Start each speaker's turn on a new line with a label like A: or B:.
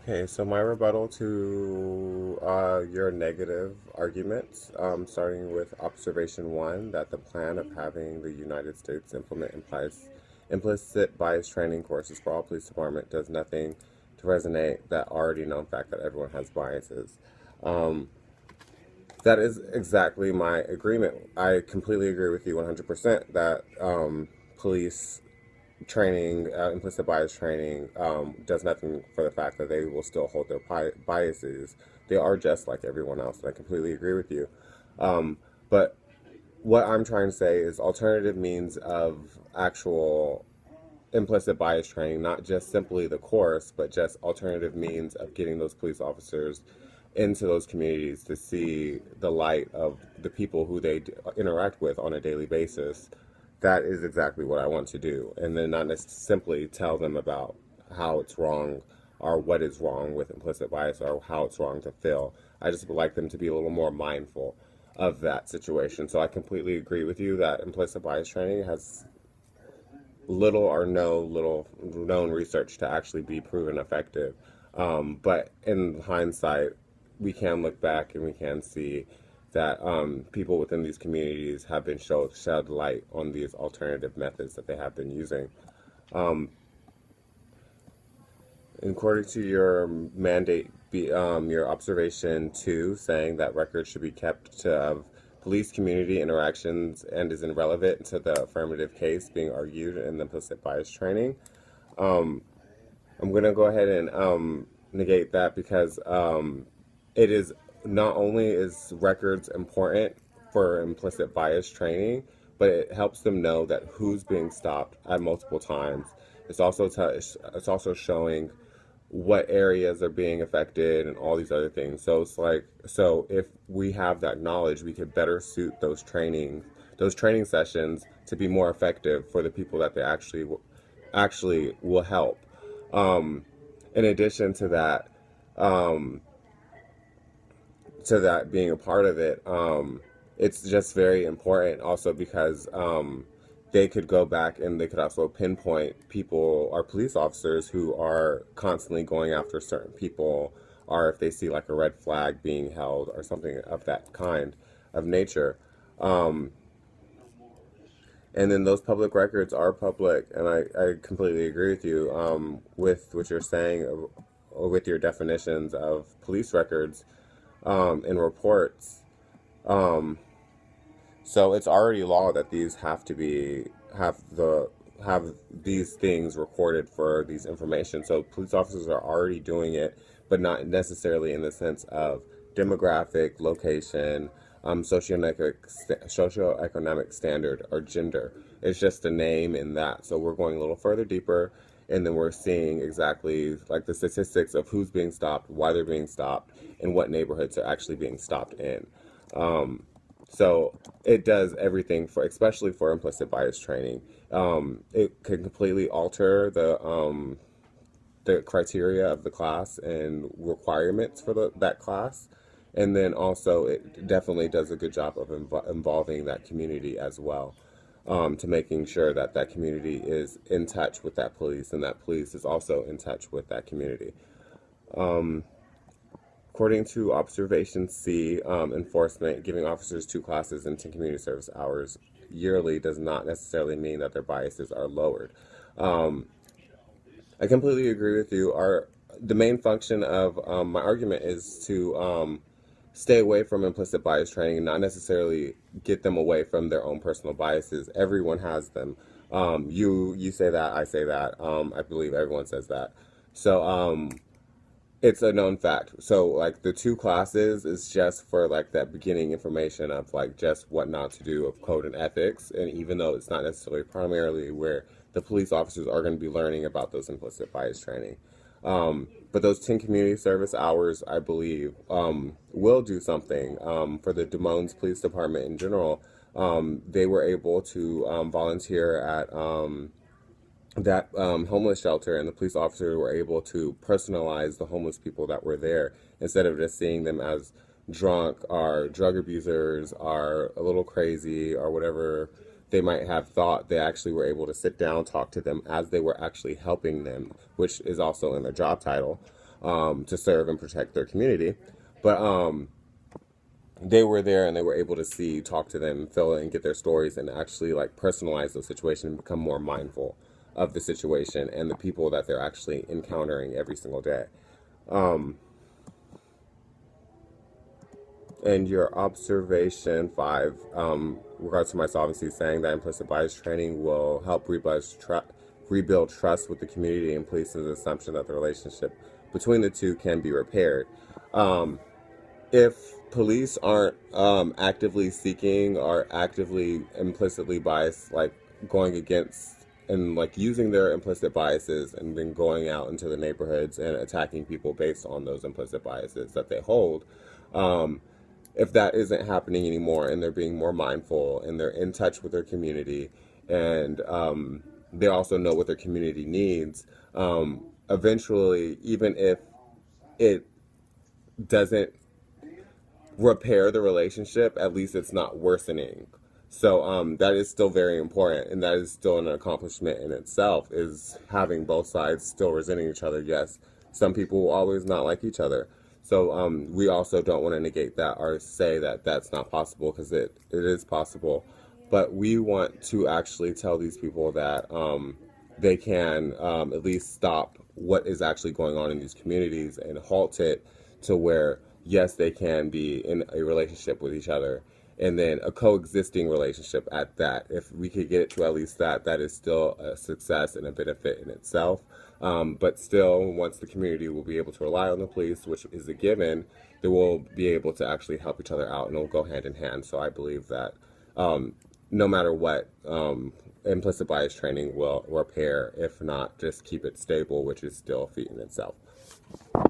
A: Okay, so my rebuttal to your negative arguments, starting with observation one, that the plan of having the United States implement implies implicit bias training courses for all police department does nothing to resonate that already known fact that everyone has biases. Um, that is exactly my agreement. I completely agree with you 100% that police training, implicit bias training, does nothing for the fact that they will still hold their biases. They are just like everyone else, and I completely agree with you. But what I'm trying to say is alternative means of actual implicit bias training, not just simply the course, but just alternative means of getting those police officers into those communities to see the light of the people who they interact with on a daily basis. That is exactly what I want to do. And then not simply tell them about how it's wrong or what is wrong with implicit bias or how it's wrong to feel. I just would like them to be a little more mindful of that situation. So I completely agree with you that implicit bias training has little or no little known research to actually be proven effective. But in hindsight, we can look back and we can see that people within these communities have been shed light on these alternative methods that they have been using. Um, According to your mandate, your observation two, saying that records should be kept to, of police community interactions and is irrelevant to the affirmative case being argued in the implicit bias training. Um, I'm going to go ahead and negate that because it is not only is records important for implicit bias training, but it helps them know that who's being stopped at multiple times. It's also showing what areas are being affected and all these other things. So it's like, so if we have that knowledge, we could better suit those training sessions to be more effective for the people that they actually will help. In addition um, to that being a part of it, it's just very important also because they could go back and they could also pinpoint people or police officers who are constantly going after certain people, or if they see like a red flag being held or something of that kind of nature. Um, and then those public records are public, and I completely agree with you with what you're saying, with your definitions of police records and reports. Um, so it's already law that these have to be have these things recorded for these information. So police officers are already doing it, but not necessarily in the sense of demographic, location, socioeconomic standard, or gender. It's just a name in that. So we're going a little further deeper, and then we're seeing exactly like the statistics of who's being stopped, why they're being stopped, and what neighborhoods are actually being stopped in. Um, so it does everything for, especially for implicit bias training. It can completely alter the criteria of the class and requirements for that class. And then also, it definitely does a good job of involving that community as well, to making sure that that community is in touch with that police and that police is also in touch with that community. Um, According to Observation C, enforcement, giving officers two classes and 10 community service hours yearly does not necessarily mean that their biases are lowered. Um, I completely agree with you. The main function of my argument is to stay away from implicit bias training and not necessarily get them away from their own personal biases. Everyone has them. You say that, I say that. I believe everyone says that. So it's a known fact. So like the two classes is just for like that beginning information of like just what not to do of code and ethics. And even though it's not necessarily primarily where the police officers are going to be learning about those implicit bias training. But those 10 community service hours, I believe, will do something for the Des Moines Police Department in general. They were able to volunteer at that homeless shelter, and the police officers were able to personalize the homeless people that were there instead of just seeing them as drunk or drug abusers or a little crazy or whatever they might have thought. They actually were able to sit down, talk to them as they were actually helping them, which is also in their job title. to serve and protect their community. But they were there and they were able to see, talk to them, feel it, and get their stories and actually like personalize the situation and become more mindful of the situation and the people that they're actually encountering every single day. Um, and your observation 5, regards to my solvency, saying that implicit bias training will help rebuild trust with the community and places the assumption that the relationship between the two can be repaired. Um, if police aren't actively seeking or actively implicitly biased, like going against and like using their implicit biases and then going out into the neighborhoods and attacking people based on those implicit biases that they hold, um, if that isn't happening anymore and they're being more mindful and they're in touch with their community and they also know what their community needs, eventually, even if it doesn't repair the relationship, at least it's not worsening. So that is still very important, and that is still an accomplishment in itself, is having both sides still resenting each other. Yes, some people will always not like each other. So we also don't want to negate that or say that that's not possible, because it is possible. But we want to actually tell these people that they can at least stop what is actually going on in these communities and halt it to where, yes, they can be in a relationship with each other, and then a coexisting relationship at that. If we could get it to at least that, that is still a success and a benefit in itself. But still, once the community will be able to rely on the police, which is a given, they will be able to actually help each other out, and it'll go hand in hand. So I believe that no matter what, implicit bias training will repair, if not just keep it stable, which is still a feat in itself.